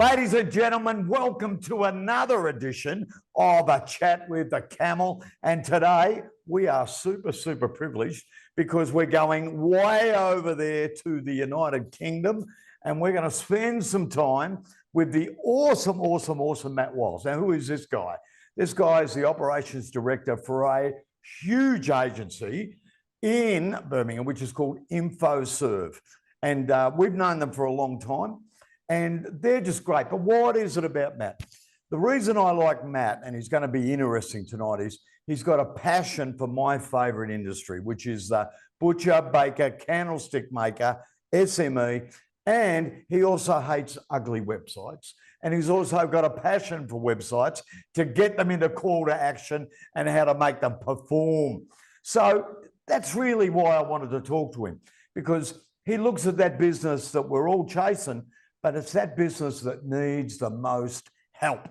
Ladies and gentlemen, welcome to another edition of A Chat with the Camel. And today we are super privileged because we're going way over there to the United Kingdom and we're going to spend some time with the awesome Matt Wiles. Now, who is this guy? This guy is the operations director for a huge agency in Birmingham, which is called InfoServe. And we've known them for a long time. And they're just great. But what is it about Matt? The reason I like Matt, and he's going to be interesting tonight, is he's got a passion for my favourite industry, which is the butcher, baker, candlestick maker, SME, and he also hates ugly websites. And he's also got a passion for websites to get them into call to action and how to make them perform. So that's really why I wanted to talk to him, because he looks at that business that we're all chasing, but it's that business that needs the most help.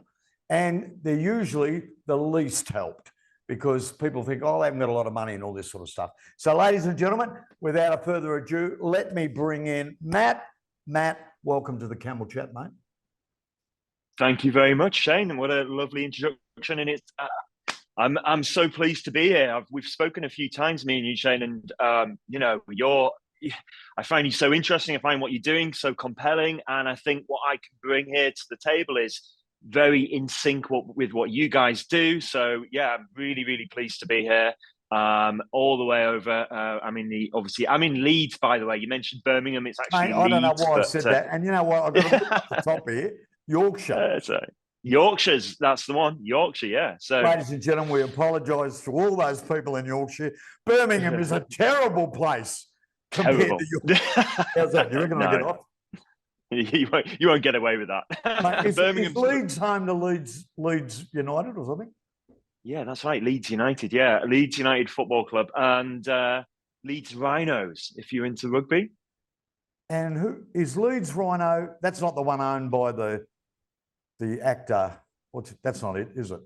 And they're usually the least helped because people think, oh, they haven't got a lot of money and all this sort of stuff. So ladies and gentlemen, without further ado, let me bring in Matt. Matt, welcome to the Camel Chat, mate. Thank you very much, Shane. What a lovely introduction. And it's, I'm so pleased to be here. We've spoken a few times, me and you, Shane, and you know, I find you so interesting. I find what you're doing so compelling. And I think what I can bring here to the table is very in sync with what you guys do. So yeah, I'm really pleased to be here. All the way over. I'm in Leeds, by the way. You mentioned Birmingham. It's actually Mate, I don't know Leeds, why I said that. And you know what? I've got to put the top here. Yorkshire. Yorkshire's, that's the one. Yorkshire, yeah. So, ladies and gentlemen, we apologise to all those people in Yorkshire. Birmingham is a terrible place. Terrible. How's that? You reckon I get off? You won't get away with that. Mate, is Leeds home to Leeds United or something? Yeah, that's right. Leeds United. Yeah, Leeds United Football Club and Leeds Rhinos. If you're into rugby. And who is Leeds Rhino? That's not the one owned by the actor. That's not it, is it?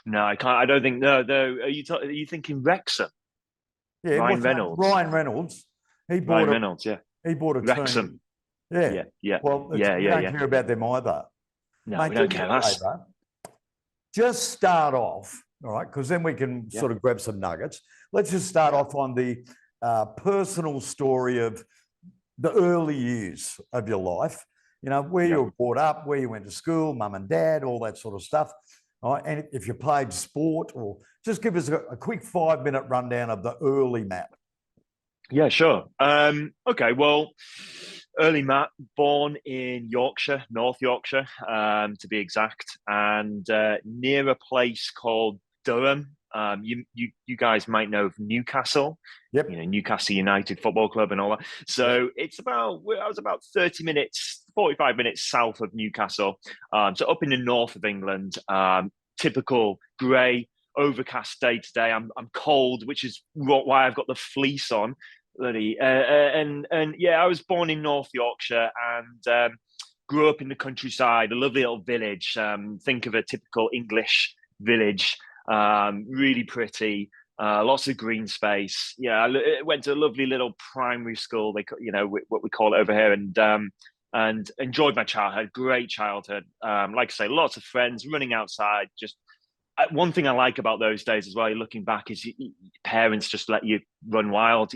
No, I can't. I don't think. No. Are you thinking Wrexham? Yeah, Ryan Reynolds. Ryan Reynolds. He bought He bought a Wrexham. Team. Yeah. Well, we don't care about them either. No, mate, we don't care. Just start off, all right, because then we can sort of grab some nuggets. Let's just start off on the personal story of the early years of your life. You know, where you were brought up, where you went to school, mum and dad, all that sort of stuff. All right, and if you played sport, or just give us a quick 5-minute rundown of the early Matt. Yeah, sure. Okay, well, early Matt, born in Yorkshire, North Yorkshire, to be exact, and near a place called Durham. You guys might know of Newcastle. Yep. You know, Newcastle United Football Club and all that. So I was about 30 minutes, 45 minutes south of Newcastle. So up in the north of England, typical grey, overcast day today. I'm cold, which is why I've got the fleece on. And yeah, I was born in North Yorkshire and grew up in the countryside, a lovely little village. Think of a typical English village, really pretty, lots of green space. Yeah, I went to a lovely little primary school, what we call it over here, and enjoyed my childhood, great childhood. Like I say, lots of friends, running outside, just one thing I like about those days as well, looking back, is parents just let you run wild,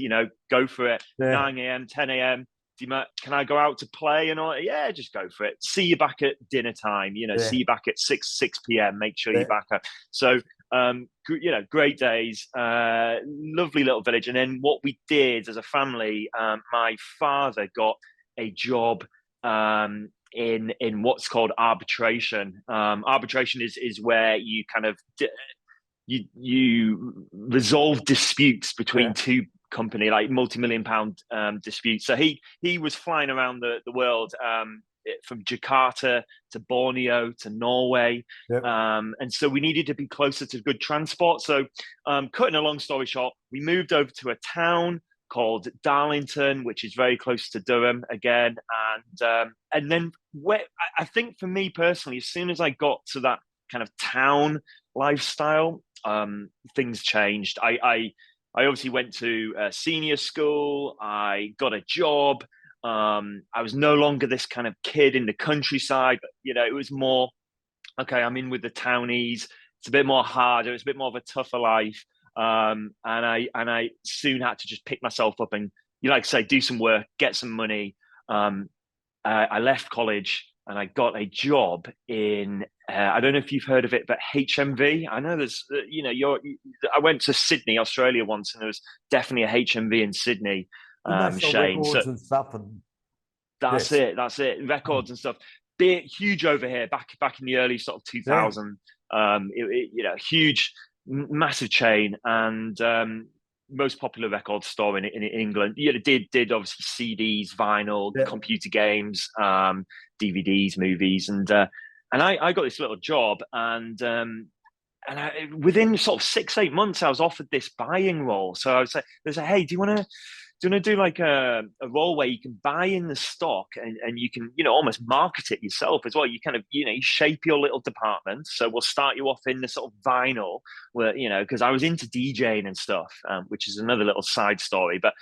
go for it. 9 a.m, 10 a.m. Can I go out to play and all? Yeah, just go for it. See you back at dinner time, see you back at 6 p.m. Make sure you're back up. So, great days, lovely little village. And then what we did as a family, my father got a job in what's called arbitration. Arbitration is where you kind of you resolve disputes between two company, like multi-million-pound disputes. So he was flying around the world, from Jakarta to Borneo to Norway, and so we needed to be closer to good transport. So cutting a long story short, we moved over to a town called Darlington, which is very close to Durham again. And then I think for me personally, as soon as I got to that kind of town lifestyle, things changed. I obviously went to senior school. I got a job. I was no longer this kind of kid in the countryside, but it was more okay. I'm in with the townies. It's a bit more harder. It's a bit more of a tougher life. And I soon had to just pick myself up and, like I say, do some work, get some money. I left college and I got a job in. I don't know if you've heard of it, but HMV. I know there's, I went to Sydney, Australia once, and there was definitely a HMV in Sydney. Didn't they sell Shane. records So and stuff? And that's yes. it. That's it. Records and stuff. Big, huge over here. Back in the early sort of 2000. Huge, massive chain, and most popular record store in England. Did obviously CDs, vinyl, computer games, DVDs, movies, and I got this little job, and within sort of 6-8 months, I was offered this buying role. So I was like, they said, hey, do you want to do like a role where you can buy in the stock and you can, almost market it yourself as well. You kind of, you shape your little department. So we'll start you off in the sort of vinyl where, because I was into DJing and stuff, which is another little side story, but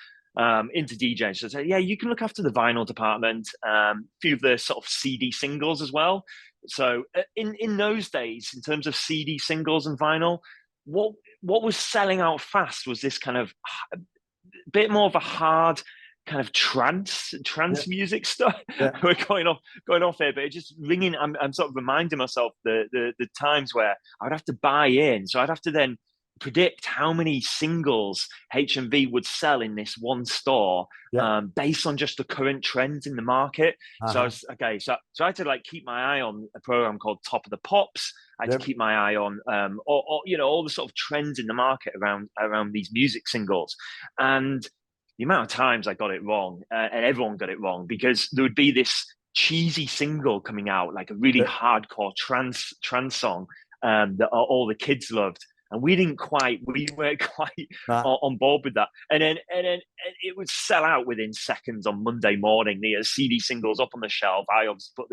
into DJing. So I said, yeah, you can look after the vinyl department, a few of the sort of CD singles as well. So in those days, in terms of CD singles and vinyl, what was selling out fast was this kind of bit more of a hard kind of trance music stuff. We're going off here, but it's just ringing. I'm sort of reminding myself the times where I would have to buy in, so I'd have to then predict how many singles HMV would sell in this one store, based on just the current trends in the market. So I was so I had to like keep my eye on a program called Top of the Pops. I had to keep my eye on all the sort of trends in the market around these music singles. And the amount of times I got it wrong, and everyone got it wrong, because there would be this cheesy single coming out, like a really hardcore trance song, that all the kids loved, and we weren't quite on board with that. And then it would sell out within seconds on Monday morning. The CD singles up on the shelf. I obviously put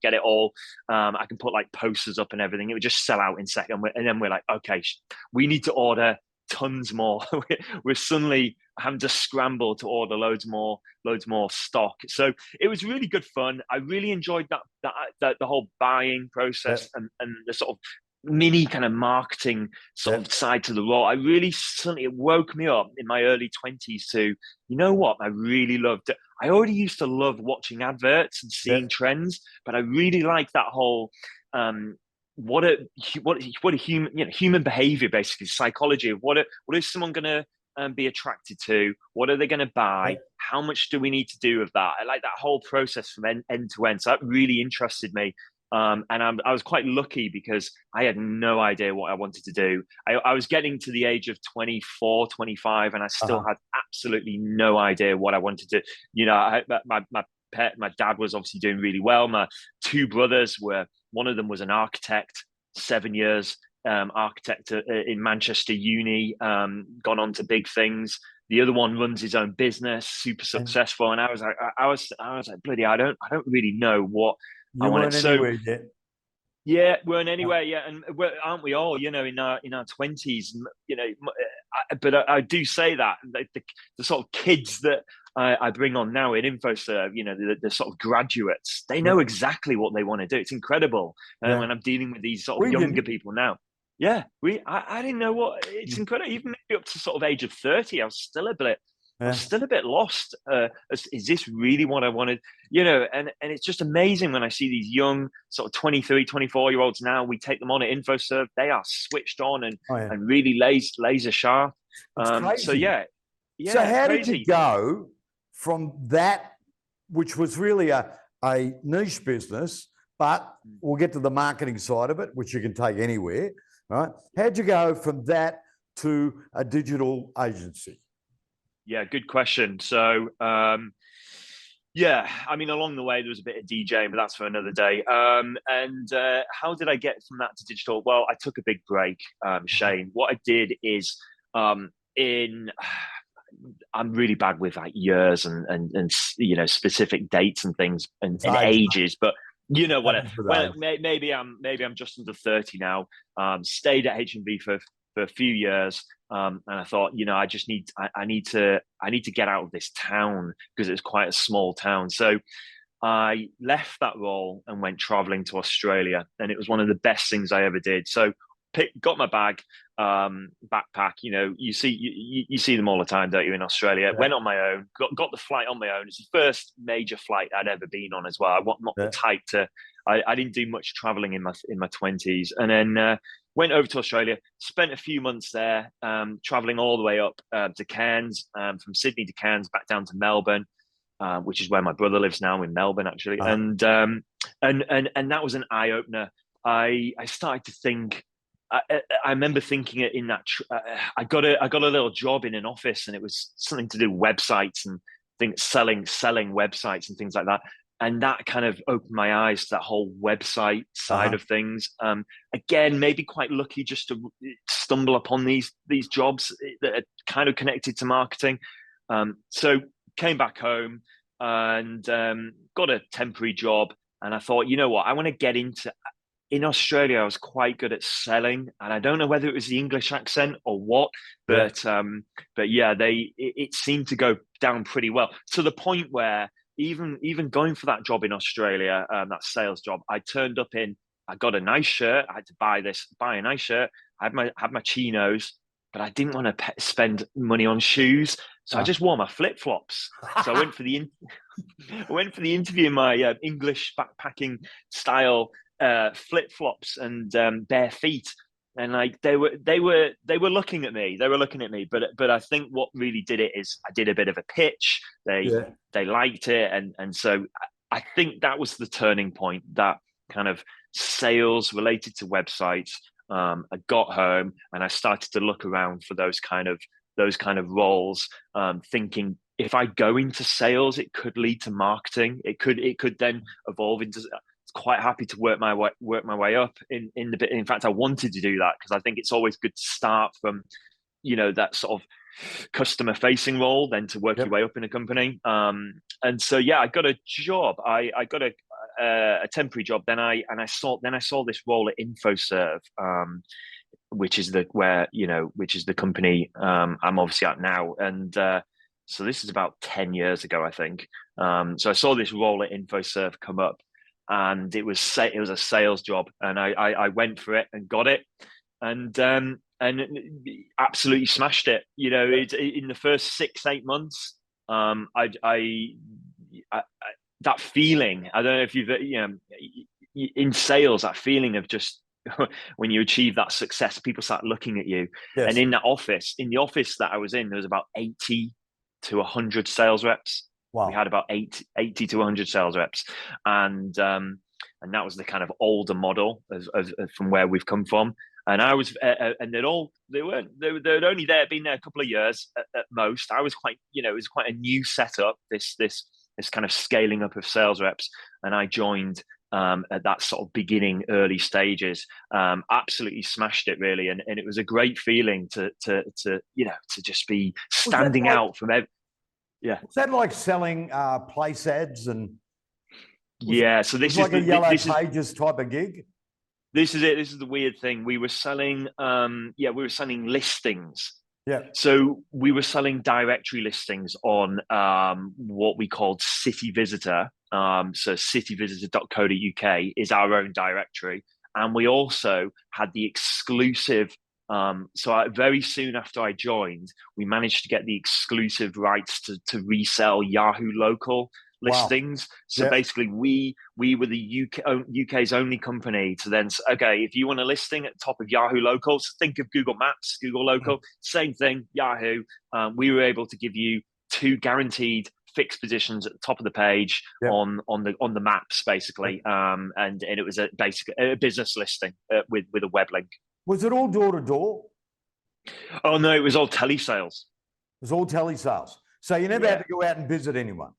get it all. I can put like posters up and everything. It would just sell out in seconds. And then we're like, okay, we need to order tons more. We're suddenly having to scramble to order loads more stock. So it was really good fun. I really enjoyed that the whole buying process, and the sort of mini kind of marketing sort of side to the role. I really, suddenly, it woke me up in my early 20s to, what I really loved. I already used to love watching adverts and seeing trends, but I really like that whole what a human behavior, basically psychology of what is someone going to be attracted to, what are they going to buy, how much do we need to do of that. I like that whole process from end to end, so that really interested me. And I was quite lucky because I had no idea what I wanted to do. I was getting to the age of 24, 25, and I still had absolutely no idea what I wanted to. My dad was obviously doing really well. My two brothers one of them was an architect, 7 years, architect in Manchester Uni, gone on to big things. The other one runs his own business, super successful. And I was like, bloody, I don't really know what you weren't anywhere yet. Yeah, weren't anywhere yet, and aren't we all? In our 20s, But I do say that the sort of kids that I bring on now in InfoServe, the sort of graduates, they know exactly what they want to do. It's incredible. And when I'm dealing with these sort of younger people now, I didn't know what. It's incredible. Even maybe up to sort of age of 30, I was still a bit lost. Is this really what I wanted? And it's just amazing when I see these young sort of 23, 24-year-olds now. We take them on at InfoServe. They are switched on and really laser sharp. So yeah. So how crazy. did you go from that, which was really a niche business, but we'll get to the marketing side of it, which you can take anywhere, right? How'd you go from that to a digital agency? Yeah, good question. So, along the way, there was a bit of DJing, but that's for another day. How did I get from that to digital? Well, I took a big break, Shane. What I did is, I'm really bad with like years and specific dates and things and ages, but maybe I'm just under 30 now. Stayed at HMV for a few years. And I thought, I need to get out of this town because it's quite a small town. So I left that role and went traveling to Australia, and it was one of the best things I ever did. So got my bag, backpack. You see them all the time, don't you? In Australia, Yeah. went on my own, got the flight on my own. It's the first major flight I'd ever been on as well. I'm not the type to. I didn't do much traveling in my 20s, and then went over to Australia. Spent a few months there, traveling all the way up to Cairns, from Sydney to Cairns, back down to Melbourne. Which is where my brother lives now, in Melbourne, actually. And that was an eye opener. I started to think. I remember thinking it in that. I got a little job in an office, and it was something to do with websites and things, selling websites and things like that. And that kind of opened my eyes to that whole website side of things. Again, maybe quite lucky just to stumble upon these jobs that are kind of connected to marketing. So came back home and got a temporary job. And I thought, you know what, I want to get into. In Australia, I was quite good at selling, and I don't know whether it was the English accent or what, but yeah, it seemed to go down pretty well, to the point where even going for that job in Australia, that sales job, I turned up I got a nice shirt. I had to buy a nice shirt. I had my chinos, but I didn't want to spend money on shoes, so I just wore my flip flops. So I went for the interview in my English backpacking style flip flops and bare feet, and like they were looking at me. But I think what really did it is I did a bit of a pitch. They liked it, and so I think that was the turning point. That kind of sales related to websites. I got home and I started to look around for those kind of roles, thinking if I go into sales, it could lead to marketing. It could then evolve into. Quite happy to work my way up in the bit. In fact, I wanted to do that because I think it's always good to start from, that sort of customer facing role, then to work your way up in a company. And so yeah, I got a job. I got a temporary job. Then I saw this role at InfoServe, which is the company I'm obviously at now. And so this is about 10 years ago, I think. So I saw this role at InfoServe come up, and it was a sales job, and I went for it and got it, and absolutely smashed it. In the first 6-8 months, I that feeling. I don't know if you've in sales, that feeling of just when you achieve that success, people start looking at you. Yes. And in the office that I was in, there was about 80 to 100 sales reps. Wow. We had about 80 to 100 sales reps, and that was the kind of older model of from where we've come from. And I was, and they'd only been there a couple of years at most. I was it was quite a new setup. This kind of scaling up of sales reps, and I joined at that sort of beginning, early stages. Absolutely smashed it, really, and it was a great feeling to just be standing out from every. Yeah. Was that like selling place ads and? Yeah. So this is like a Yellow Pages type of gig. This is it. This is the weird thing. We were selling. We were selling listings. Yeah. So we were selling directory listings on what we called City Visitor. So cityvisitor.co.uk is our own directory, and we also had the exclusive. Very soon after I joined, we managed to get the exclusive rights to resell Yahoo Local listings. Wow. So basically, we were the UK's only company to then say, okay, if you want a listing at the top of Yahoo Local, so think of Google Maps, Google Local, same thing, Yahoo. We were able to give you 2 guaranteed fixed positions at the top of the page on the maps, basically, and it was a business listing with a web link. Was it all door to door? Oh no, it was all telesales. It was all telesales. So you never had to go out and visit anyone.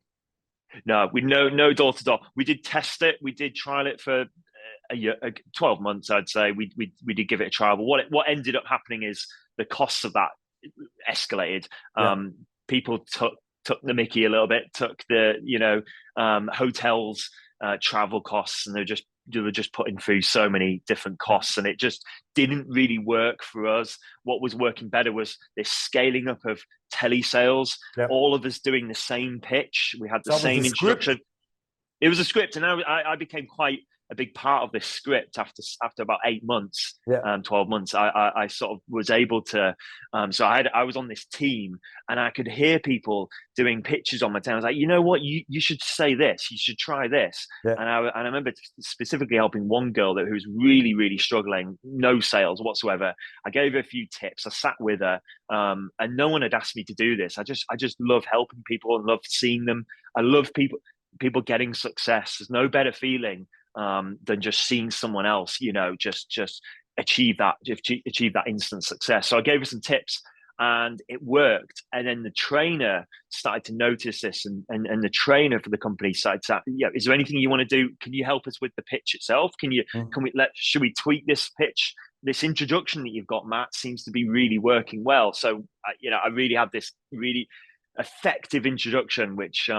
No, no door to door. We did test it. We did trial it for a year, 12 months, I'd say. We did give it a trial. But what ended up happening is the costs of that escalated. People took the mickey a little bit. Took the hotels, travel costs, and they're just were just putting through so many different costs, and it just didn't really work for us. What was working better was this scaling up of telesales, Yep. all of us doing the same pitch. We had the So it was same a script? introduction. It was a script, and I became quite a big part of this script after about 8 months, Yeah. 12 months. I sort of was able to. So I was on this team, and I could hear people doing pitches on my team. I was like, you know what, you should say this, you should try this. Yeah. And I remember specifically helping one girl who was really, really struggling, no sales whatsoever. I gave her a few tips. I sat with her, and no one had asked me to do this. I just love helping people and love seeing them. I love people getting success. There's no better feeling than just seeing someone else, just achieve that instant success. So I gave her some tips, and it worked. And then the trainer started to notice this, and the trainer for the company started to, is there anything you want to do? Can you help us with the pitch itself? Should we tweak this pitch? This introduction that you've got, Matt, seems to be really working well. So, I really had this really effective introduction, which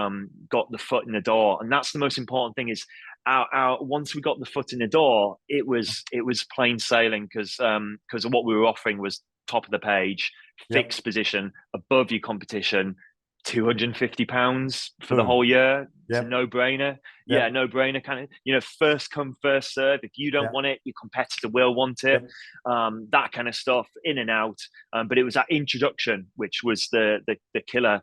got the foot in the door. And that's the most important thing is once we got the foot in the door, it was plain sailing, because of what we were offering was top of the page, fixed position, above your competition, £250 for the whole year. It's a no-brainer. Yeah, no-brainer kind of, first come, first serve. If you don't want it, your competitor will want it. That kind of stuff, in and out. But it was that introduction which was the killer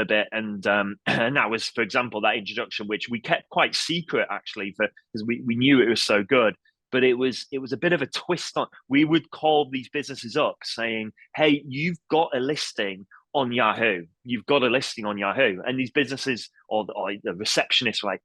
bit, and that was, for example, that introduction which we kept quite secret, actually, because we knew it was so good. But it was a bit of a twist on. We would call these businesses up saying, "Hey, you've got a listing on Yahoo. You've got a listing on Yahoo." And these businesses or the receptionists were like,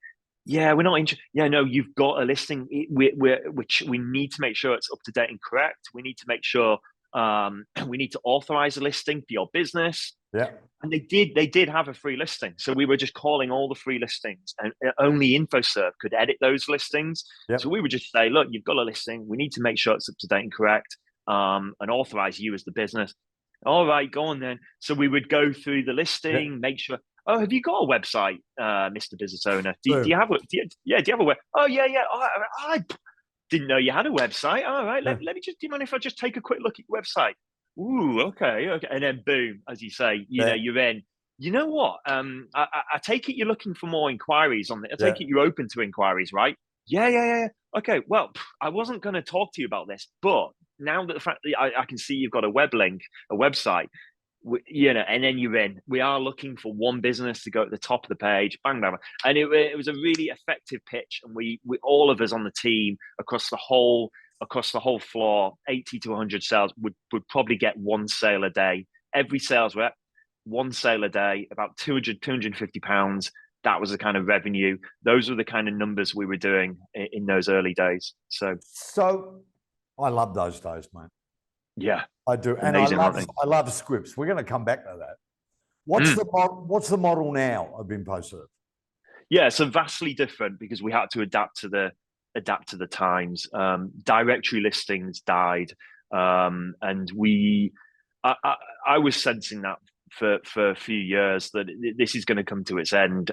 "Yeah, we're not interested. Yeah, no, you've got a listing. Which we need to make sure it's up to date and correct. We need to make sure we need to authorize a listing for your business." Yeah. And they did have a free listing. So we were just calling all the free listings, and only InfoServe could edit those listings. Yep. So we would just say, look, you've got a listing. We need to make sure it's up to date and correct, and authorize you as the business. All right, go on then. So we would go through the listing, make sure. Oh, have you got a website, Mr. Business Owner? Do you have a? Do you have a web? Oh, yeah. I didn't know you had a website. All right, let me just. Do you mind if I just take a quick look at your website? Ooh, okay. And then boom, as you say, you're in. You know what? I take it you're looking for more inquiries on it. I take it you're open to inquiries, right? Yeah. Okay. Well, I wasn't going to talk to you about this, but now that the fact that I can see you've got a web link, a website, and then you're in. We are looking for one business to go at the top of the page, bang, bang, bang. And it was a really effective pitch, and we all of us on the team across the whole floor, 80 to 100 sales would probably get one sale a day. Every sales rep, one sale a day, about 250 pounds. That was the kind of revenue. Those were the kind of numbers we were doing in those early days. So I love those days, mate. Yeah, I do. amazing, and I love scripts. We're going to come back to that. What's the model now of InfoServe? Yeah, so vastly different, because we had to adapt to the times. Directory listings died, and I was sensing that for a few years that this is going to come to its end.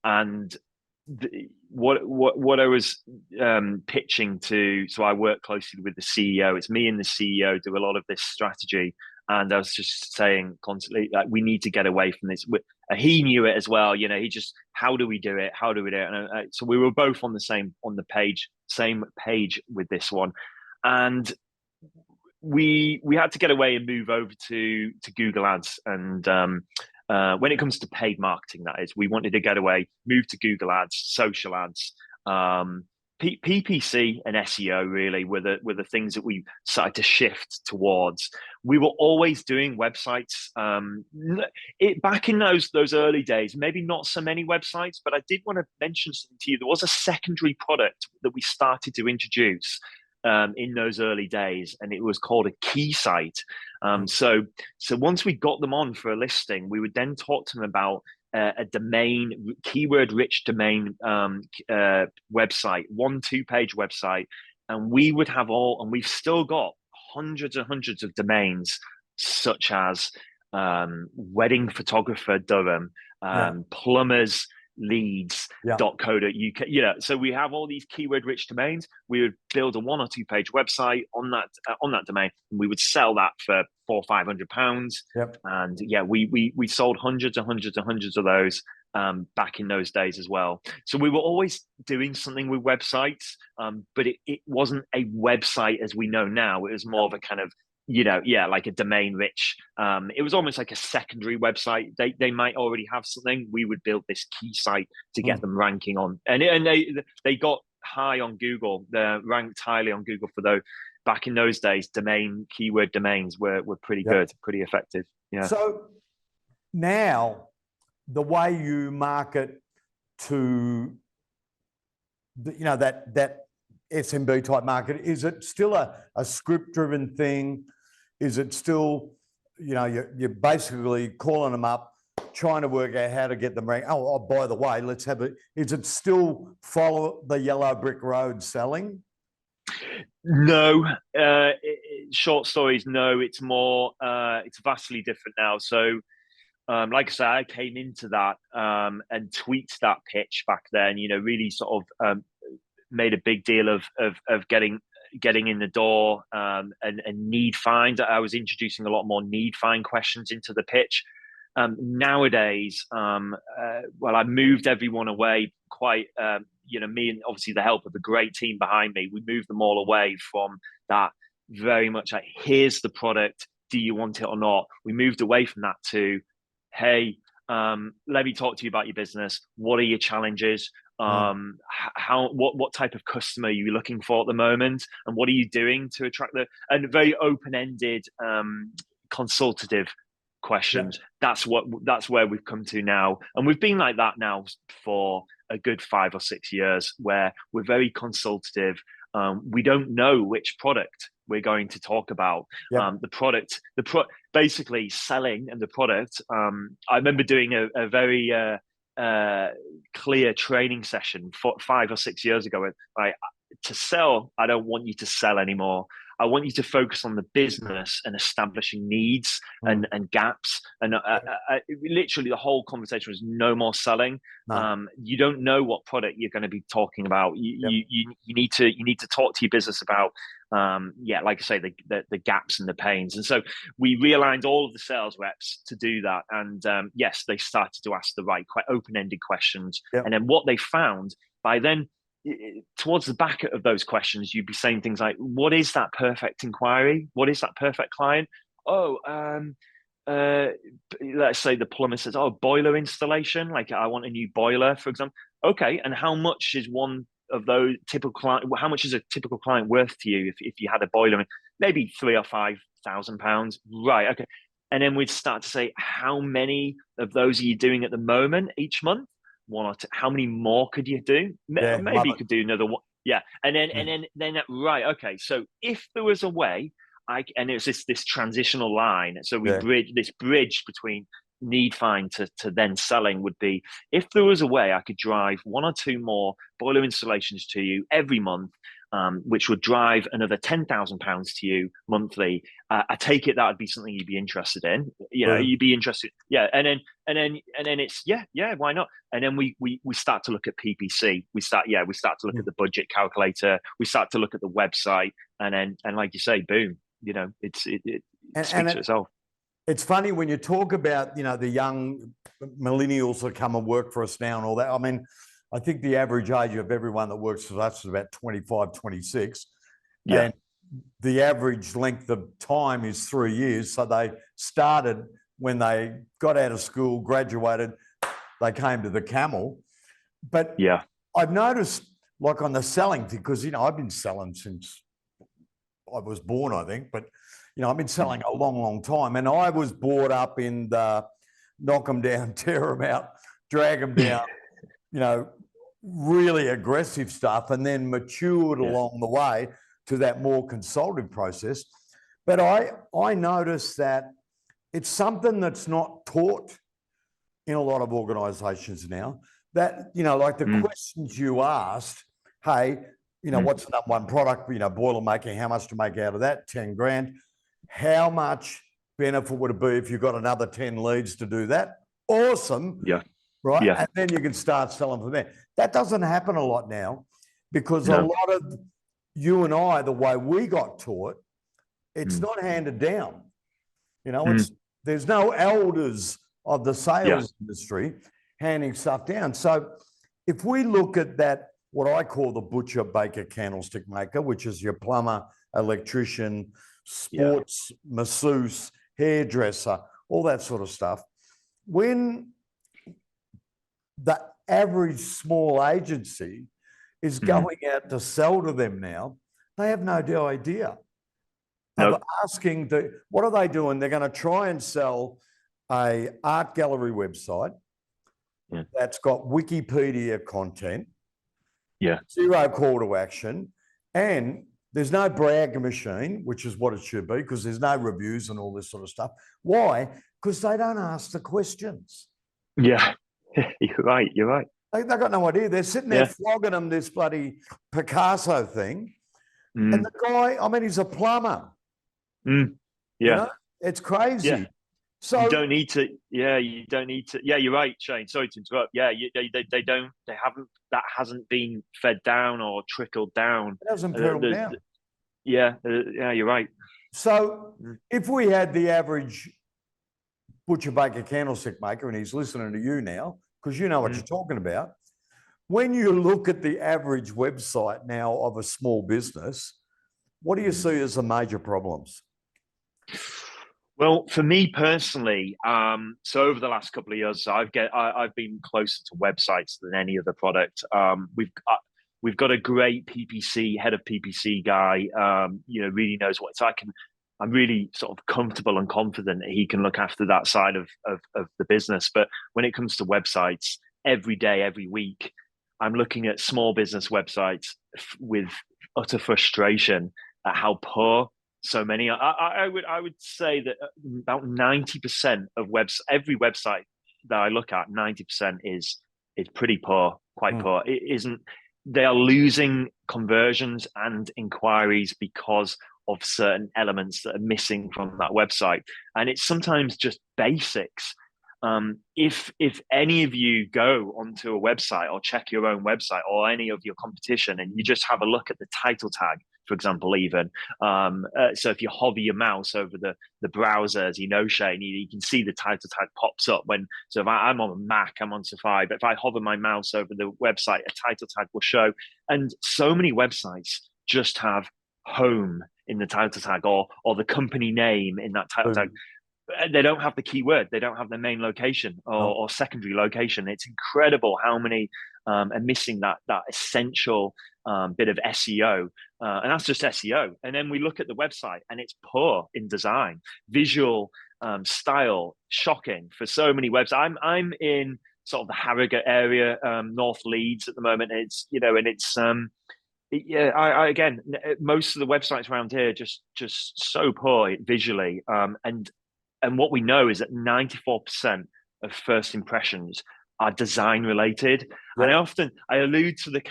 And what I was pitching to, so I work closely with the CEO. It's me and the CEO do a lot of this strategy, and I was just saying constantly, like, we need to get away from this. He knew it as well. He just, how do we do it? How do we do it? And so we were both on the same page with this one, and we had to get away and move over to Google Ads. And when it comes to paid marketing, that is, we wanted to get away, move to Google Ads, social ads. PPC and SEO really were the things that we started to shift towards. We were always doing websites. Back in those early days, maybe not so many websites, but I did want to mention something to you. There was a secondary product that we started to introduce in those early days, and it was called a key site. So once we got them on for a listing, we would then talk to them about a domain, keyword-rich domain website, 1-2 page website, and we would have and we've still got hundreds and hundreds of domains, such as wedding photographer Durham, plumbers, leads.co.uk. You know, so we have all these keyword rich domains. We would build a 1 or 2 page website on that domain, and we would sell that for £400-500. Yep. And yeah, we sold hundreds and hundreds and hundreds of those back in those days as well. So we were always doing something with websites, but it wasn't a website as we know now. It was more of a kind of, you know, yeah, like a domain rich. It was almost like a secondary website. They might already have something. We would build this key site to get them ranking on, and they got high on Google. They're ranked highly on Google for those. Back in those days, keyword domains were pretty good, pretty effective. Yeah. So now the way you market to that SMB type market, is it still a script driven thing? Is it still, you're basically calling them up, trying to work out how to get them ranked? Oh, by the way, let's have it. Is it still follow the yellow brick road selling? No, short stories. No, it's more. It's vastly different now. So, like I said, I came into that and tweaked that pitch back then. You know, really sort of made a big deal of getting in the door and need find. I was introducing a lot more need find questions into the pitch. Nowadays, well, I moved everyone away quite. Me and obviously the help of a great team behind me, we moved them all away from that very much like, here's the product, do you want it or not? We moved away from that to, hey, let me talk to you about your business. What are your challenges? What type of customer are you looking for at the moment, and what are you doing to attract and very open-ended, consultative questions. That's where we've come to now, and we've been like that now for a good 5 or 6 years, where we're very consultative. We don't know which product we're going to talk about. Basically selling and the product. I remember doing a very clear training session 5 or 6 years ago. To sell, I don't want you to sell anymore. I want you to focus on the business and establishing needs and gaps. And literally the whole conversation was no more selling. No. You don't know what product you're going to be talking about. You need to talk to your business about, like I say, the gaps and the pains. And so we realigned all of the sales reps to do that. And yes, they started to ask the right, quite open-ended questions. And then what they found by then, towards the back of those questions, you'd be saying things like, what is that perfect inquiry? What is that perfect client? Let's say the plumber says, boiler installation. Like, I want a new boiler, for example. Okay. And how much is one of those typical client? How much is a typical client worth to you if you had a boiler? Maybe £3,000 or £5,000. Right. Okay. And then we'd start to say, how many of those are you doing at the moment each month? 1 or 2. How many more could you do? Maybe you could do another one. Yeah. And then right. Okay. So if there was a way, and it was this transitional line. So we bridge between need find to then selling would be, if there was a way I could drive 1 or 2 more boiler installations to you every month, which would drive another £10,000 to you monthly. I take it that would be something you'd be interested in. You'd be interested. Yeah. And then it's why not? And then we start to look at PPC. We start to look at the budget calculator. We start to look at the website, and like you say, boom. It speaks for itself. It's funny when you talk about the young millennials that come and work for us now and all that. I mean, I think the average age of everyone that works for us is about 25, 26. Yeah. And the average length of time is 3 years. So they started when they got out of school, graduated, they came to TheCamel. But I've noticed, like on the selling thing, because, I've been selling since I was born, I think. But, I've been selling a long, long time. And I was brought up in the knock them down, tear them out, drag them down, really aggressive stuff, and then matured along the way to that more consultative process. But I noticed that it's something that's not taught in a lot of organizations now, that, like the questions you asked, hey, what's the number one product, boiler making, how much to make out of that? 10 grand. How much benefit would it be if you got another 10 leads to do that? Awesome. Yeah. right? Yeah. And then you can start selling from there. That doesn't happen a lot now because a No. lot of you and I, the way we got taught, it's Mm. not handed down. You know, Mm. there's no elders of the Yeah. sales industry handing stuff down. So if we look at that, what I call the butcher, baker, candlestick maker, which is your plumber, electrician, Yeah. sports masseuse, hairdresser, all that sort of stuff. When the average small agency is going out to sell to them now, they have no idea of No. asking what are they doing? They're going to try and sell a art gallery website Yeah. that's got Wikipedia content, Yeah. zero call to action, and there's no brag machine, which is what it should be, because there's no reviews and all this sort of stuff. Why? Because they don't ask the questions. Yeah. You're right. You're right. They got no idea. They're sitting there flogging them this bloody Picasso thing. And the guy, I mean, he's a plumber. Yeah. You know, it's crazy. Yeah. So you don't need to. Yeah, you don't need to. Yeah, you're right, Shane. Sorry to interrupt. Yeah, they don't. They haven't. That hasn't been fed down or trickled down. it doesn't trickle down. Yeah, yeah, you're right. So if we had the average butcher, baker, candlestick maker, and he's listening to you now, because you know what you're talking about. When you look at the average website now of a small business, what do you see as the major problems? Well, for me personally, so over the last couple of years, I've been closer to websites than any other product. We've got a great PPC head of PPC guy. Really knows what it's like. I'm really sort of comfortable and confident that he can look after that side of the business. But when it comes to websites, every day, every week, I'm looking at small business websites with utter frustration at how poor so many. I would say that about 90% of every website that I look at, 90% is pretty poor, quite poor. It isn't. They are losing conversions and inquiries because of certain elements that are missing from that website, and it's sometimes just basics. If any of you go onto a website or check your own website or any of your competition, and you just have a look at the title tag, for example, even so, if you hover your mouse over the browser, as you know, Shane, you can see the title tag pops up when. So if I'm on a Mac, I'm on Safari, but if I hover my mouse over the website, a title tag will show. And so many websites just have home in the title tag or the company name in that title tag. They don't have the keyword. They don't have the main location or secondary location. It's incredible how many are missing that essential bit of SEO, and that's just SEO. And then we look at the website, and it's poor in design, visual style, shocking for so many websites. I'm in sort of the Harrogate area, North Leeds at the moment. It's and it's I again, most of the websites around here just so poor visually, and what we know is that 94% of first impressions are design related. Yeah. And I allude to the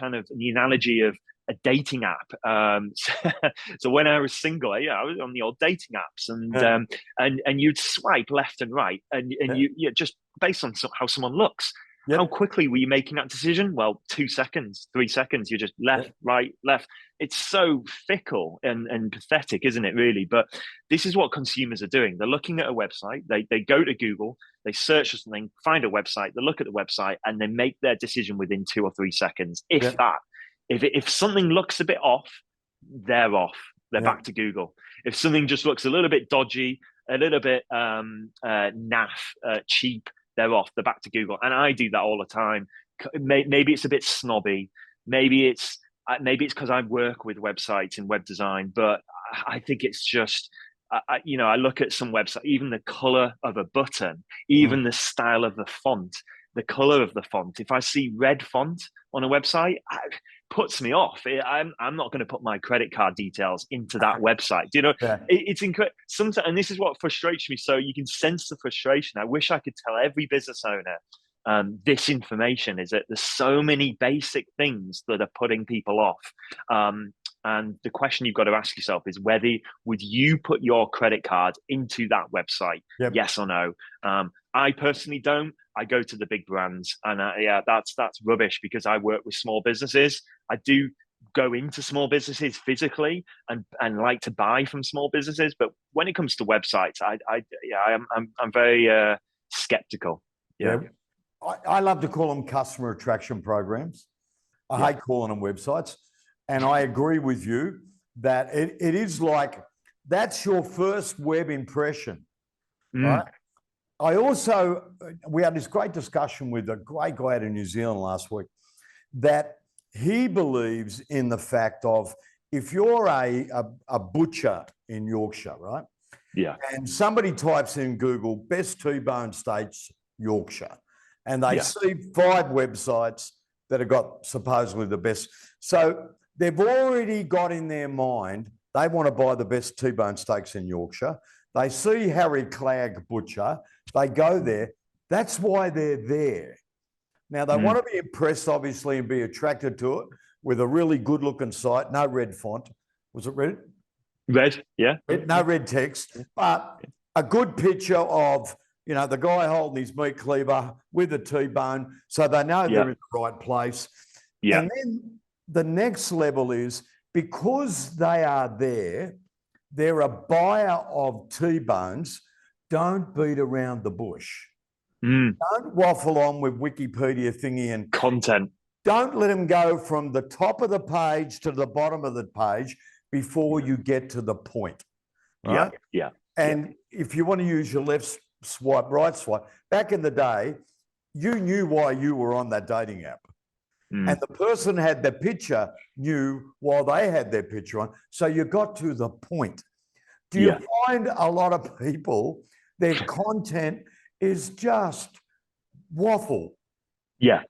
analogy of a dating app. So when I was single, I was on the old dating apps, and you'd swipe left and right, and you just based on how someone looks. Yep. How quickly were you making that decision? Well, 2 seconds, 3 seconds. You're just left, right, left. It's so fickle and pathetic, isn't it, really? But this is what consumers are doing. They're looking at a website. They go to Google, they search for something, find a website, they look at the website, and they make their decision within 2 or 3 seconds, if that. If something looks a bit off, they're off. They're back to Google. If something just looks a little bit dodgy, a little bit naff, cheap, they're off. They're back to Google. And I do that all the time. Maybe it's a bit snobby. Maybe it's because I work with websites and web design, but I think it's just, I look at some websites, even the color of a button, even the style of the font, the color of the font. If I see red font on a website, it puts me off. I'm not going to put my credit card details into that website. It's incredible. Sometimes, and this is what frustrates me. So you can sense the frustration. I wish I could tell every business owner this information, is that there's so many basic things that are putting people off. And the question you've got to ask yourself is whether would you put your credit card into that website? Yep. Yes or no? I personally don't. I go to the big brands, and yeah, that's rubbish because I work with small businesses. I do go into small businesses physically and like to buy from small businesses, but when it comes to websites, I'm very skeptical. Yeah. I love to call them customer attraction programs. I hate calling them websites. And I agree with you that it is like that's your first web impression, right? I also, we had this great discussion with a great guy out of New Zealand last week that he believes in the fact of if you're a butcher in Yorkshire, right? Yeah. And somebody types in Google best T-bone steaks Yorkshire, and they see 5 websites that have got supposedly the best. So they've already got in their mind, they want to buy the best T-bone steaks in Yorkshire. They see Harry Clegg Butcher, they go there. That's why they're there. Now, they want to be impressed, obviously, and be attracted to it with a really good-looking site, no red font. Was it red? Red, yeah. No red text, but a good picture of, you know, the guy holding his meat cleaver with a T-bone, so they know they're in the right place. Yeah. And then the next level is because they are there, they're a buyer of T-bones. Don't beat around the bush. Don't waffle on with Wikipedia thingy and content. Don't let them go from the top of the page to the bottom of the page before you get to the point. Right? Yeah. And if you want to use your left swipe, right swipe, back in the day, you knew why you were on that dating app. And the person had the picture knew while they had their picture on. So you got to the point. Do you find a lot of people, their content is just waffle? Yeah,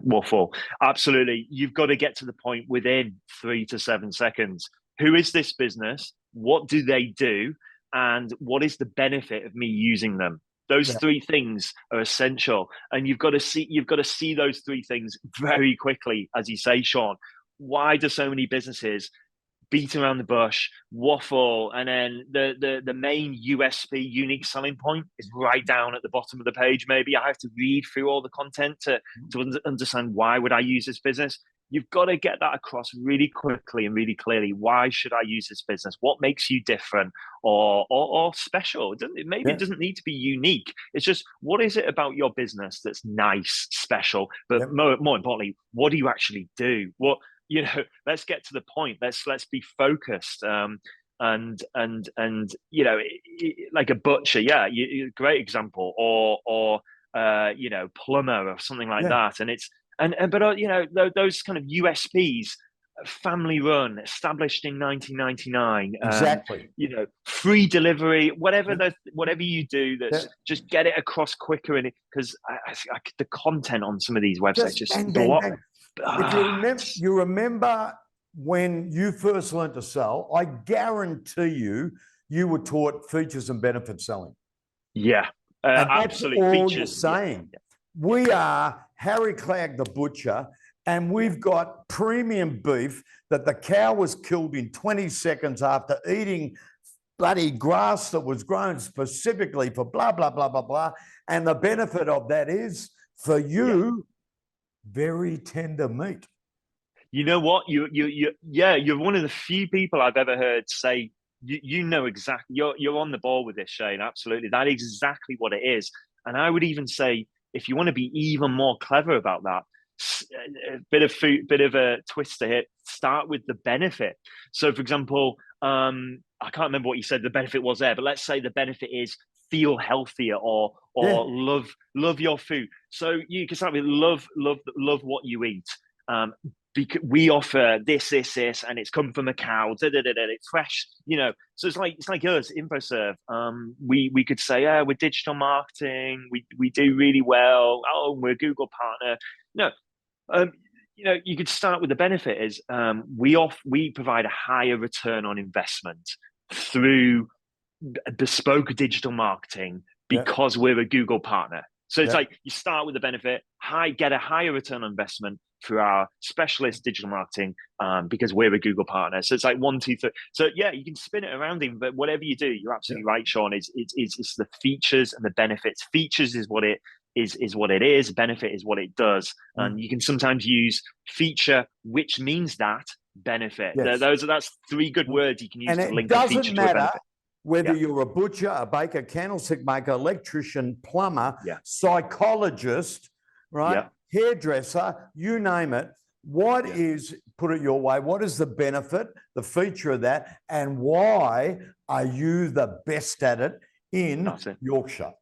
waffle. Absolutely. You've got to get to the point within 3 to 7 seconds. Who is this business? What do they do? And what is the benefit of me using them? Those 3 things are essential. And you've got to see those 3 things very quickly, as you say, Sean. Why do so many businesses beat around the bush, waffle, and then the main USP, unique selling point, is right down at the bottom of the page? Maybe I have to read through all the content to understand why would I use this business. You've got to get that across really quickly and really clearly. Why should I use this business? What makes you different or special? It doesn't need to be unique. It's just, what is it about your business that's nice, special? But more importantly, what do you actually do? Let's get to the point. Let's be focused. And like a butcher, great example, or plumber or something like that. And it's those kind of USPs, family run, established in 1999. Exactly. Free delivery, whatever you do, just get it across quicker. And because the content on some of these websites bang. If you remember when you first learned to sell, I guarantee you were taught features and benefits selling. Yeah, absolutely. All features. You're saying. We are Harry Clegg the butcher, and we've got premium beef that the cow was killed in 20 seconds after eating bloody grass that was grown specifically for blah, blah, blah, blah, blah. And the benefit of that is for you, very tender meat. You know what? You're one of the few people I've ever heard say, you know exactly, you're on the ball with this, Shane. Absolutely. That is exactly what it is. And I would even say, if you want to be even more clever about that, a bit of a twist to hit, start with the benefit. So for example, I can't remember what you said the benefit was there, but let's say the benefit is feel healthier or love your food. So you can start with love what you eat. Because we offer this, and it's come from a cow, it's fresh, So it's like us, InfoServe. We could say, we're digital marketing, we do really well. Oh, we're a Google partner. No, you could start with the benefit is we provide a higher return on investment through bespoke digital marketing because we're a Google partner. So it's like you start with the benefit, get a higher return on investment through our specialist digital marketing, because we're a Google partner. So it's like 1, 2, 3. So yeah, you can spin it around him, but whatever you do, you're absolutely right, Sean. It's the features and the benefits. Features is what it is. Benefit is what it does, and you can sometimes use feature, which means that benefit. Yes. That's 3 good words you can use and to link it a feature doesn't to a matter benefit. whether you're a butcher, a baker, candlestick maker, electrician, plumber, Yeah. psychologist, right? Hairdresser, you name it. What is, put it your way, what is the benefit, the feature of that, and why are you the best at it in Yorkshire?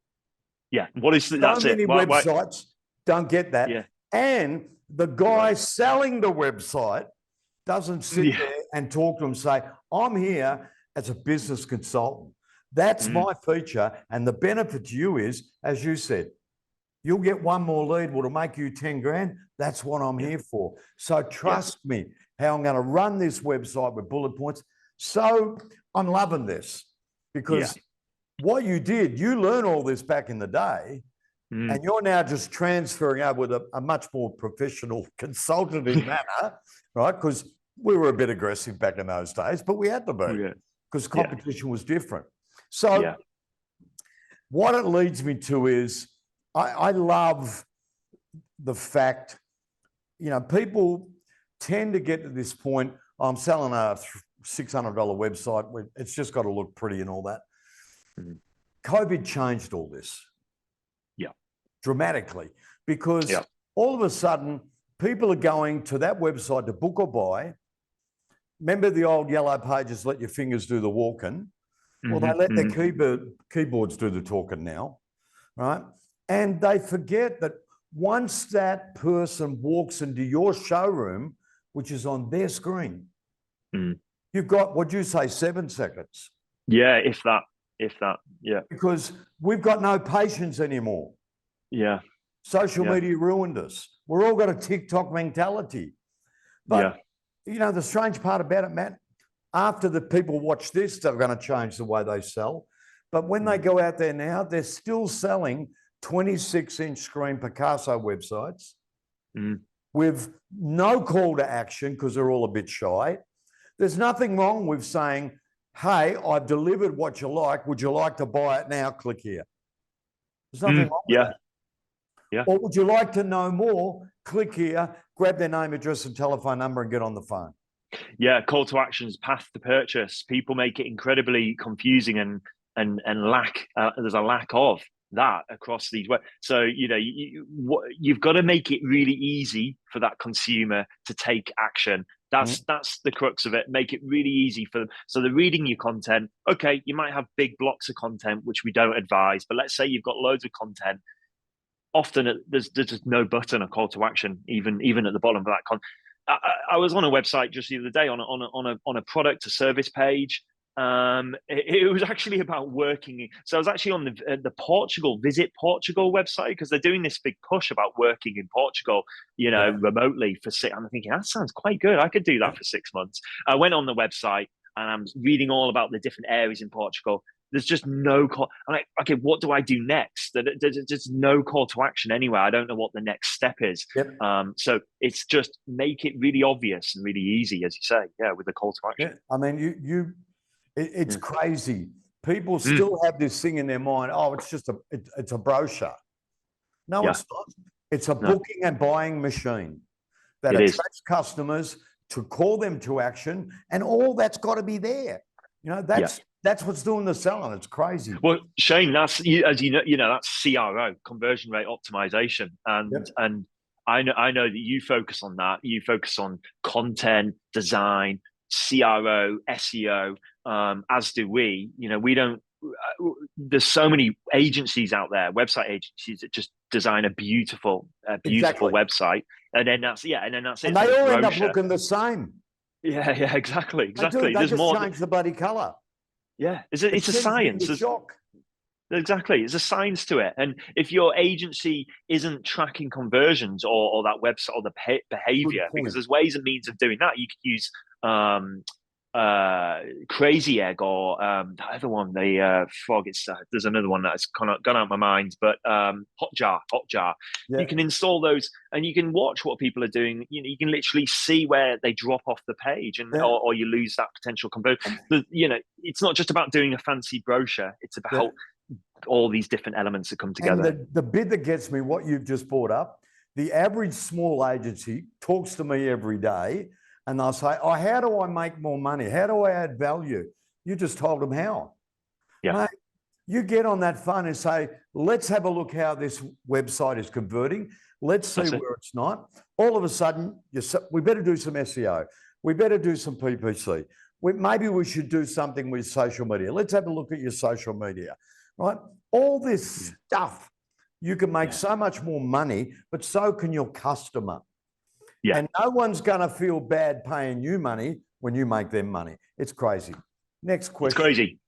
Yeah. What is so many websites don't get that. Yeah. And the guy selling the website doesn't sit there and talk to them and say, I'm here as a business consultant. That's my feature. And the benefit to you is, as you said, you'll get one more lead, will make you 10 grand. That's what I'm here for. So trust me, how I'm going to run this website with bullet points. So I'm loving this because what you did, you learned all this back in the day, and you're now just transferring over with a much more professional consultative manner, right? Because we were a bit aggressive back in those days, but we had to be because competition was different. So what it leads me to is I love the fact, people tend to get to this point, I'm selling a $600 website, it's just got to look pretty and all that. COVID changed all this. Dramatically, because all of a sudden people are going to that website to book or buy. Remember the old yellow pages, let your fingers do the walking? Well, they let their keyboards do the talking now, right? And they forget that once that person walks into your showroom, which is on their screen, you've got, what'd you say, 7 seconds? Yeah, if that, Because we've got no patience anymore. Social media ruined us. We're all got a TikTok mentality. But, the strange part about it, Matt, after the people watch this, they're going to change the way they sell. But when they go out there now, they're still selling 26-inch screen Picasso websites with no call to action because they're all a bit shy. There's nothing wrong with saying, hey, I've delivered what you like. Would you like to buy it now? Click here. There's nothing wrong with that. Or would you like to know more? Click here, grab their name, address, and telephone number and get on the phone. Yeah, call to actions, path to purchase. People make it incredibly confusing and lack. There's a lack of that across these. So you've got to make it really easy for that consumer to take action. That's the crux of it. Make it really easy for them. So they're reading your content. Okay, you might have big blocks of content, which we don't advise. But let's say you've got loads of content. Often there's just no button or call to action, even at the bottom of that content. I was on a website just the other day on a product to service page. It was actually about working. So I was actually on the Visit Portugal website because they're doing this big push about working in Portugal, remotely for 6. I'm thinking that sounds quite good. I could do that for 6 months. I went on the website and I'm reading all about the different areas in Portugal. There's just no call. I'm like, okay, what do I do next? There's no call to action anywhere. I don't know what the next step is. So it's just make it really obvious and really easy, as you say, with the call to action. I mean, it's crazy. People still have this thing in their mind. Oh, it's just it's a brochure. No, it's not. It's a booking and buying machine that attracts customers to call them to action, and all that's got to be there. That's what's doing the selling. It's crazy. Well, Shane, that's, as you know, that's CRO, conversion rate optimization, and I know that you focus on that. You focus on content design, CRO, SEO, as do we. We don't. There's so many agencies out there, website agencies that just design a beautiful website, and then that's it. And they all end up looking the same. Yeah, exactly. They just change the bloody color. Yeah, it's a science. Exactly, there's a science to it. And if your agency isn't tracking conversions or that website or the behavior, because there's ways and means of doing that. You could use Crazy Egg, or the other one, the frog. It's there's another one that's gone out of my mind, but Hotjar. Yeah. You can install those, and you can watch what people are doing. You can literally see where they drop off the page, and Yeah. or you lose that potential conversion. It's not just about doing a fancy brochure. It's Yeah. about all these different elements that come And together. the bit that gets me, what you've just brought up, the average small agency talks to me every day and they'll say, oh, how do I make more money? How do I add value? You just told them how. Yeah. Mate, you get on that phone and say, let's have a look how this website is converting. Let's see where it's not. All of a sudden, we better do some SEO. We better do some PPC. Maybe we should do something with social media. Let's have a look at your social media, right? All this stuff, you can make so much more money, but so can your customer. Yeah. And no one's going to feel bad paying you money when you make them money. It's crazy. Next question. It's crazy.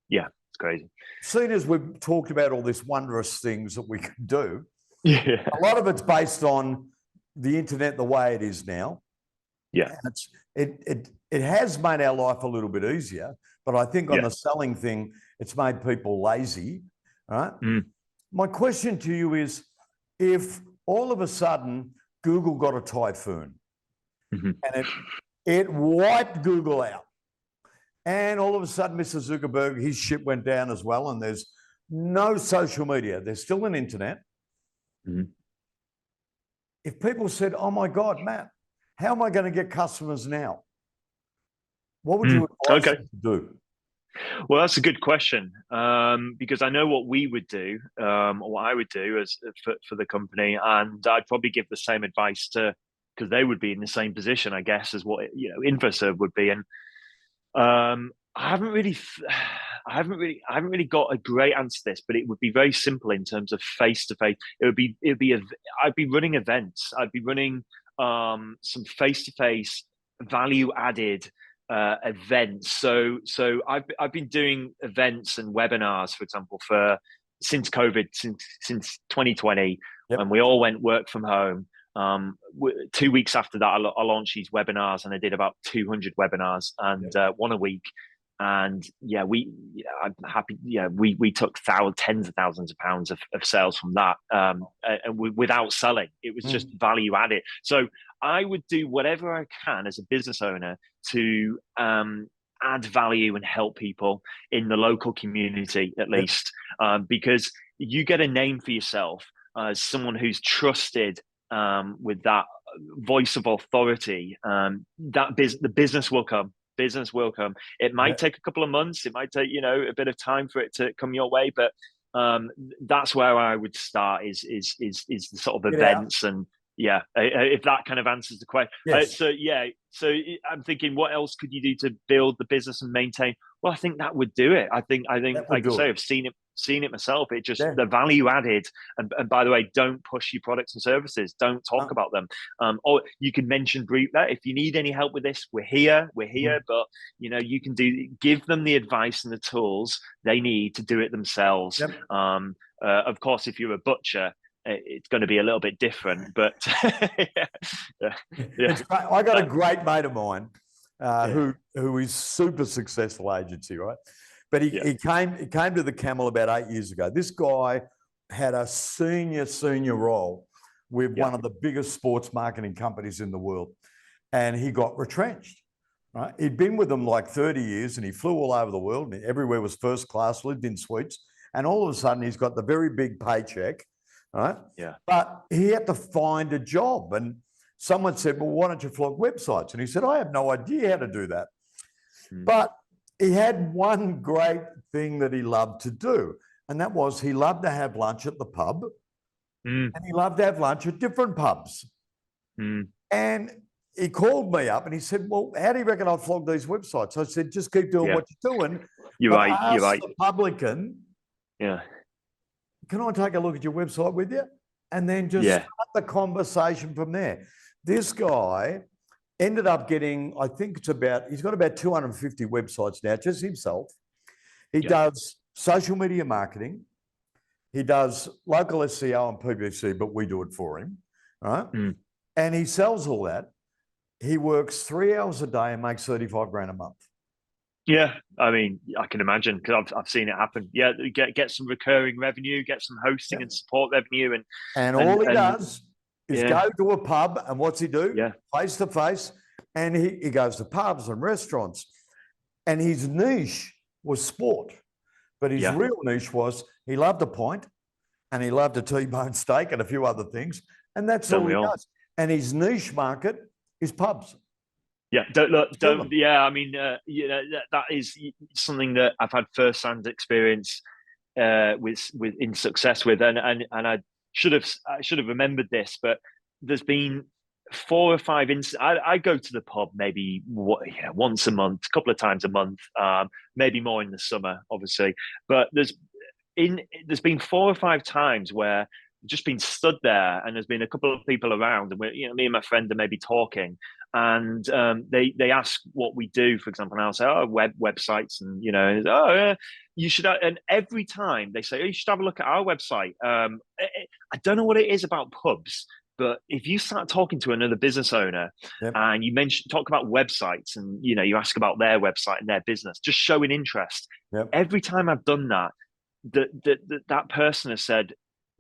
Yeah, it's crazy. Soon as we've talked about all these wondrous things that we can do, a lot of it's based on the internet the way it is now. Yeah. And it has made our life a little bit easier, but I think on the selling thing, it's made people lazy. Right? My question to you is, if all of a sudden Google got a typhoon and it wiped Google out, and all of a sudden Mr. Zuckerberg, his ship went down as well, and there's no social media, there's still an internet. If people said, oh my God, Matt, how am I going to get customers now? What would you advise them to do? Well, that's a good question, because I know what we would do, or what I would do for the company, and I'd probably give the same advice because they would be in the same position, I guess, as what InfoServe would be. And I haven't really got a great answer to this, but it would be very simple in terms of face to face. I'd be running events. I'd be running some face to face value added events. So I've been doing events and webinars, for example, since COVID, since 2020, and we all went work from home. 2 weeks after that, I launched these webinars, and I did about 200 webinars, and one a week. And I'm happy. We took tens of thousands of pounds of sales from that, and without selling. It was just value added. So I would do whatever I can as a business owner to add value and help people in the local community, at least, because you get a name for yourself as someone who's trusted with that voice of authority. The business will come. Business will come. It might take a couple of months. It might take a bit of time for it to come your way, but that's where I would start. Is the sort of events and if that kind of answers the question. So I'm thinking, what else could you do to build the business and maintain? Well, I think that would do it. I think like I say, I've seen it myself. It just the value added. And by the way, don't push your products and services. Don't talk about them. Or you can mention briefly, if you need any help with this, we're here. But you can give them the advice and the tools they need to do it themselves. Of course, if you're a butcher, it's going to be a little bit different, but I got a great mate of mine who is super successful agency, right? But he came to TheCamel about 8 years ago. This guy had a senior role with one of the biggest sports marketing companies in the world, and he got retrenched. Right? He'd been with them like 30 years, and he flew all over the world, and everywhere was first class, lived in suites, and all of a sudden he's got the very big paycheck. Right? Yeah. But he had to find a job, and someone said, well, why don't you flog websites? And he said, I have no idea how to do that. But he had one great thing that he loved to do, and that was he loved to have lunch at the pub, and he loved to have lunch at different pubs. And he called me up and he said, well, how do you reckon I'll flog these websites? I said, just keep doing what you're doing. You're right. The publican, can I take a look at your website with you? And then just start the conversation from there. This guy ended up getting, I think he's got about 250 websites now, just himself. He does social media marketing. He does local SEO and PPC, but we do it for him, right? And he sells all that. He works 3 hours a day and makes 35 grand a month. Yeah, I mean, I can imagine because I've seen it happen. Yeah, you get some recurring revenue, get some hosting and support revenue, And and all he and does is yeah, go to a pub, and what's he do? yeah, Face to face. And he goes to pubs and restaurants. And his niche was sport. But his yeah. real niche was he loved a pint and he loved a T-bone steak and a few other things. And that's Don't all we he all? does. And his niche market is pubs. Yeah, don't look, Kill don't. them. Yeah, I mean, that is something that I've had first-hand experience with in success with, and I should have remembered this, but there's been 4 or 5 instances. I go to the pub maybe once a month, a couple of times a month, maybe more in the summer, obviously. But there's been 4 or 5 times where I've just been stood there, and there's been a couple of people around, and me and my friend are maybe talking, and they ask what we do, for example, and I'll say, oh, websites, and oh yeah, you should. And every time they say, oh, you should have a look at our website. I don't know what it is about pubs, but if you start talking to another business owner Yep. and talk about websites, and you ask about their website and their business, just showing interest. Yep. Every time I've done that, that person has said,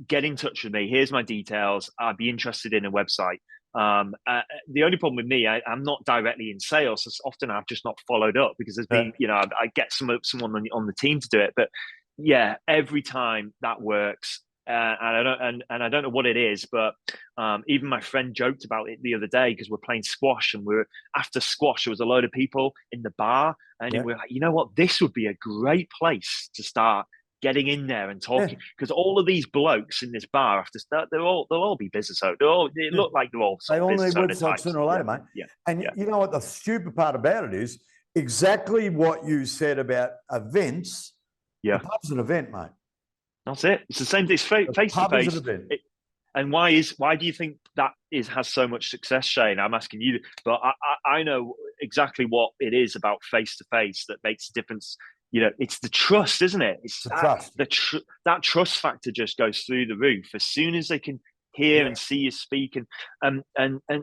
get in touch with me. Here's my details. I'd be interested in a website. The only problem with me, I'm not directly in sales. So often I've just not followed up because there's been, I get someone on the team to do it. But yeah, every time that works. And I don't know what it is, but even my friend joked about it the other day because we're playing squash, and after squash there was a load of people in the bar, and Yep. we're like, you know what, this would be a great place to start getting in there and talking, because all of these blokes in this bar after start, they'll all be business owners. They Yeah. look like they're all They sort of all need business owner websites types. sooner or Yeah, later, mate. yeah, And yeah, you know what the stupid part about it is? Exactly what you said about events. The yeah. pub's an event, mate. That's it. It's the same thing. It's The face to pub is an face. event. And why do you think that has so much success, Shane? I'm asking you, but I know exactly what it is about face to face that makes a difference. It's the trust, isn't it? It's It's a trust. that trust factor just goes through the roof as soon as they can hear Yeah. and see you speak, and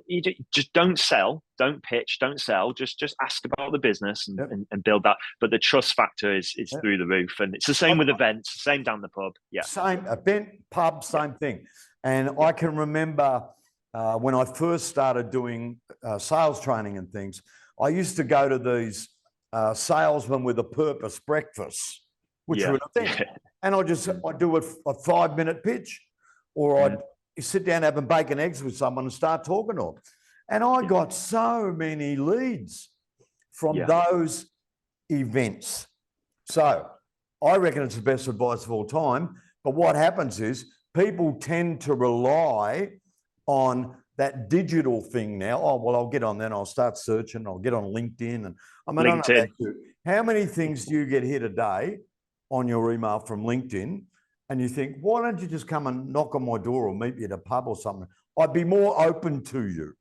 you just don't sell, don't pitch, don't sell. Just ask about the business Yep. and build that. But the trust factor is Yep. through the roof, and it's the same with events, same down the pub. Yeah, Same event, pub, yeah, same thing. And yeah, I can remember when I first started doing sales training and things, I used to go to these salesmen with a purpose breakfasts, which were yeah, an event. yeah. And I'd do a 5-minute pitch, or I'd sit down having bacon eggs with someone and start talking to them. And I got so many leads from Yeah. those events. So I reckon it's the best advice of all time. But what happens is people tend to rely on that digital thing now. Oh, well, I'll get on then. I'll start searching. I'll get on LinkedIn. And I mean, I don't know LinkedIn. about you. How many things do you get here today on your email from LinkedIn? And you think, why don't you just come and knock on my door or meet me at a pub or something? I'd be more open to you.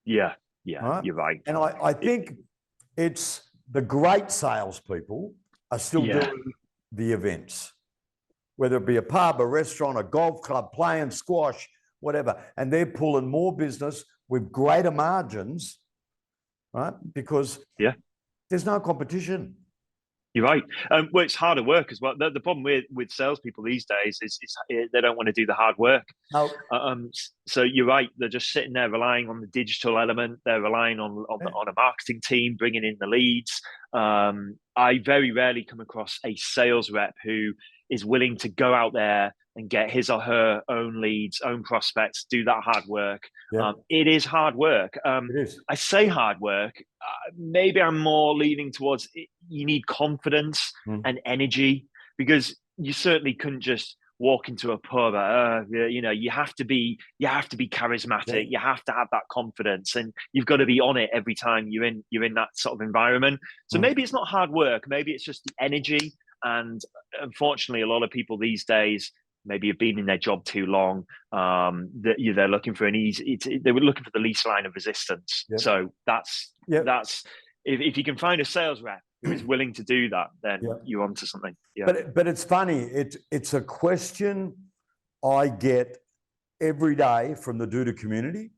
Yeah, yeah, Right? you're right. And I think it's the great salespeople are still Yeah, doing the events, whether it be a pub, a restaurant, a golf club, playing squash, whatever. And they're pulling more business with greater margins, right? Because yeah, there's no competition. you're right. Well, it's harder work as well. The problem with salespeople these days is they don't want to do the hard work. No, So you're right. They're just sitting there relying on the digital element. They're relying on a marketing team bringing in the leads. I very rarely come across a sales rep who is willing to go out there and get his or her own leads, own prospects, do that hard work. yeah, It is hard work. it is. I say hard work. Maybe I'm more leaning towards you need confidence and energy, because you certainly couldn't just walk into a pub. You have to be charismatic. Yeah. You have to have that confidence, and you've got to be on it every time you're in that sort of environment. So maybe it's not hard work. Maybe it's just the energy. And unfortunately, a lot of people these days maybe have been in their job too long. They're looking for an easy. They were looking for the least line of resistance. Yep. So that's Yep. if you can find a sales rep who is willing to do that, then Yep. you're onto something. Yeah. But it's funny. It's a question I get every day from the Duda community,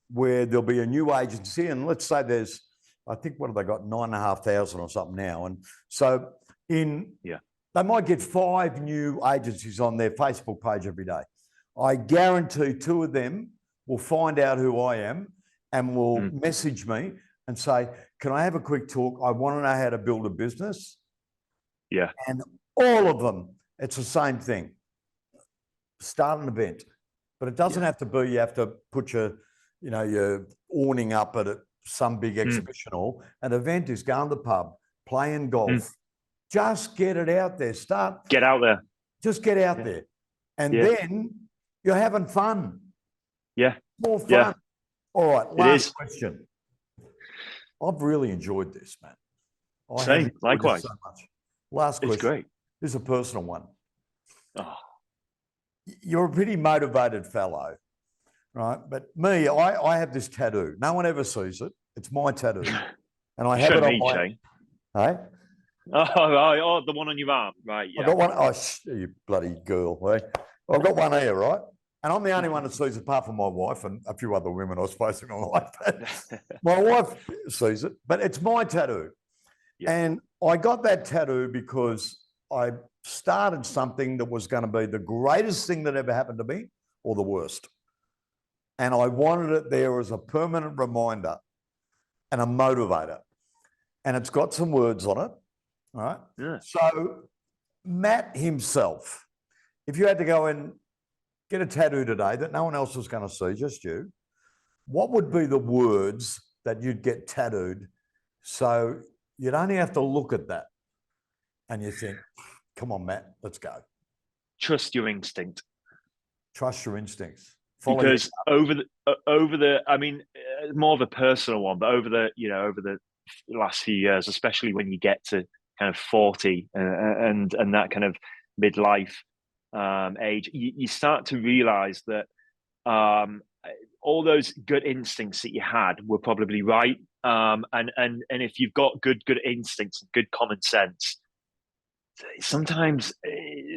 where there'll be a new agency, and let's say there's I think what have they got, 9,500 or something now. And so they might get 5 new agencies on their Facebook page every day. I guarantee 2 of them will find out who I am and will message me and say, can I have a quick talk? I want to know how to build a business. Yeah. And all of them, it's the same thing. Start an event. But it doesn't have to be, you have to put your awning up at some big exhibition hall. An event is going to the pub, playing golf. Just get it out there. Get out there. Just get out there. And then you're having fun. Yeah. More fun. Yeah. All right, last question. I've really enjoyed this, man. Same, likewise. So much. Last question. It's great. This is a personal one. Oh. You're a pretty motivated fellow, right? But me, I have this tattoo. No one ever sees it. It's my tattoo. And I have it on my... Shane. Hey? Oh, the one on your arm, right? Yeah. I got one. Oh, you bloody girl. Eh? I've got one here, right? And I'm the only one that sees it, apart from my wife and a few other women, I suppose, in my life. My wife sees it, but it's my tattoo. Yeah. And I got that tattoo because I started something that was going to be the greatest thing that ever happened to me or the worst. And I wanted it there as a permanent reminder and a motivator. And it's got some words on it. All right. Yeah. So Matt himself, if you had to go and get a tattoo today that no one else was going to see, just you, what would be the words that you'd get tattooed so you'd only have to look at that and you think, come on, Matt, let's go. Trust your instinct. Trust your instincts. Because over the, I mean, more of a personal one, but over the last few years, especially when you get to kind of 40 and that kind of midlife age, you start to realize that all those good instincts that you had were probably right. And if you've got good instincts and good common sense, sometimes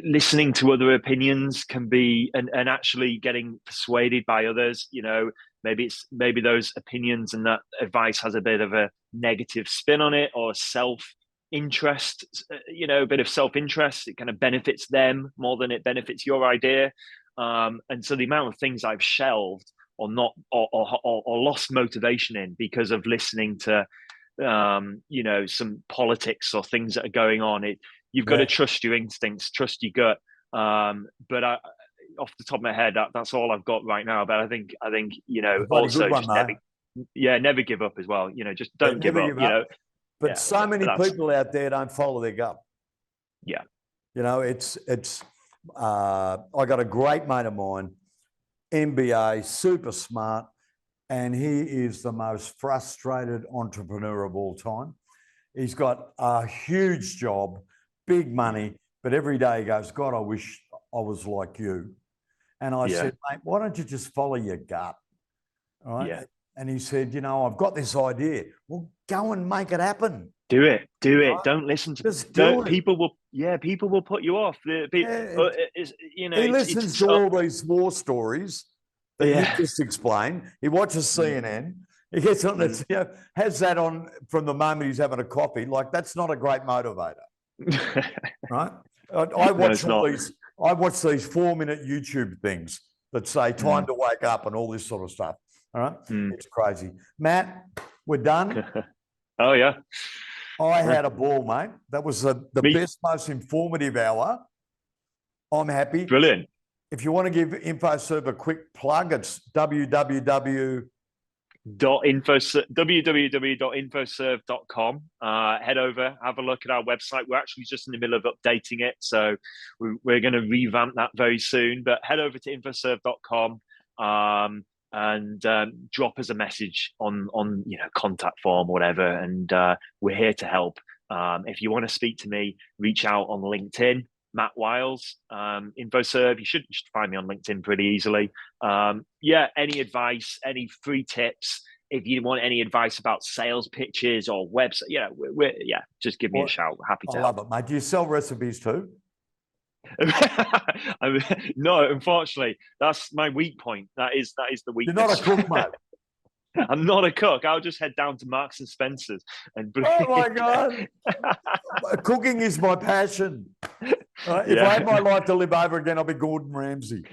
listening to other opinions can be and actually getting persuaded by others. Maybe those opinions and that advice has a bit of a negative spin on it, or self-interest, a bit of self-interest. It kind of benefits them more than it benefits your idea. And so the amount of things I've shelved or not or lost motivation in because of listening to some politics or things that are going on, you've got to trust your instincts, trust your gut. But off the top of my head, that's all I've got right now. But I think also never give up as well. Just don't give up. But so many people out there don't follow their gut. Yeah. It's I got a great mate of mine, MBA, super smart, and he is the most frustrated entrepreneur of all time. He's got a huge job, big money, but every day he goes, God, I wish I was like you. And I said, mate, why don't you just follow your gut? All right. Yeah. And he said, I've got this idea. Well, go and make it happen. Do it. Right? Don't listen to people. People will put you off. He listens to all these war stories that you just explained. He watches CNN. He gets on has that on from the moment he's having a coffee. Like, that's not a great motivator. Right? I watch these 4-minute YouTube things that say time to wake up and all this sort of stuff. All right. It's crazy. Matt, we're done. Oh, yeah. I had a ball, mate. That was the best, most informative hour. I'm happy. Brilliant. If you want to give InfoServe a quick plug, it's www.infoserve.com. Head over, have a look at our website. We're actually just in the middle of updating it, so we're going to revamp that very soon. But head over to infoserve.com and drop us a message on contact form or whatever, and we're here to help. If you want to speak to me, reach out on LinkedIn. Matt Wiles, InfoServe. You should find me on LinkedIn pretty easily. Any advice, any free tips. If you want any advice about sales pitches or website, just give me a shout. Happy to help. I love it, mate. Do you sell recipes too? No, unfortunately, that's my weak point. That is the weakness. You're not a cook, mate. I'm not a cook. I'll just head down to Marks and Spencer's and bring. Oh my God. Cooking is my passion. If I had my life to live over again, I'll be Gordon Ramsay.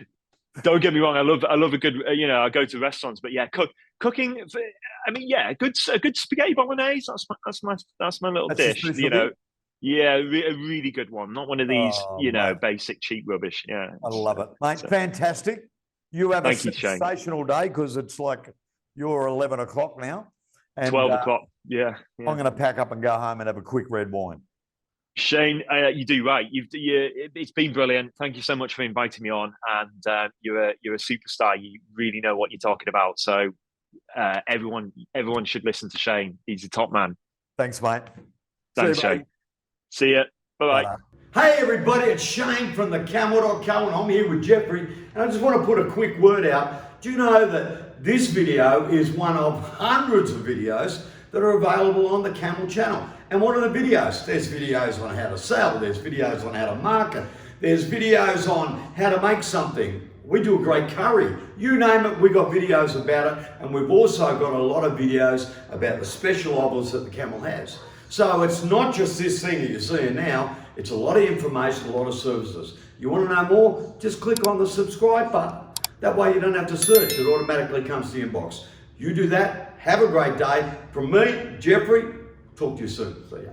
Don't get me wrong. I love a good. I go to restaurants, but yeah, cooking. I mean, yeah, a good spaghetti bolognese. That's my little dish. Yeah, a really good one. Not one of these, basic cheap rubbish. Yeah, I love it, mate. Fantastic. You have a sensational day because it's like you're 11 o'clock now. And 12 o'clock. Yeah. I'm going to pack up and go home and have a quick red wine. Shane, you do right. It's been brilliant. Thank you so much for inviting me on, and you're a superstar. You really know what you're talking about. So everyone should listen to Shane. He's a top man. Thanks, mate. Thanks, Shane. See ya. Bye-bye. Hey everybody, it's Shane from TheCamel.co, and I'm here with Jeffrey. And I just want to put a quick word out. Do you know that this video is one of hundreds of videos that are available on the Camel channel? And what are the videos? There's videos on how to sell, there's videos on how to market, there's videos on how to make something. We do a great curry. You name it, we got videos about it. And we've also got a lot of videos about the special offers that the Camel has. So it's not just this thing that you're seeing now, it's a lot of information, a lot of services. You want to know more? Just click on the subscribe button. That way you don't have to search, it automatically comes to your inbox. You do that, have a great day. From me, Jeffrey, talk to you soon. See ya.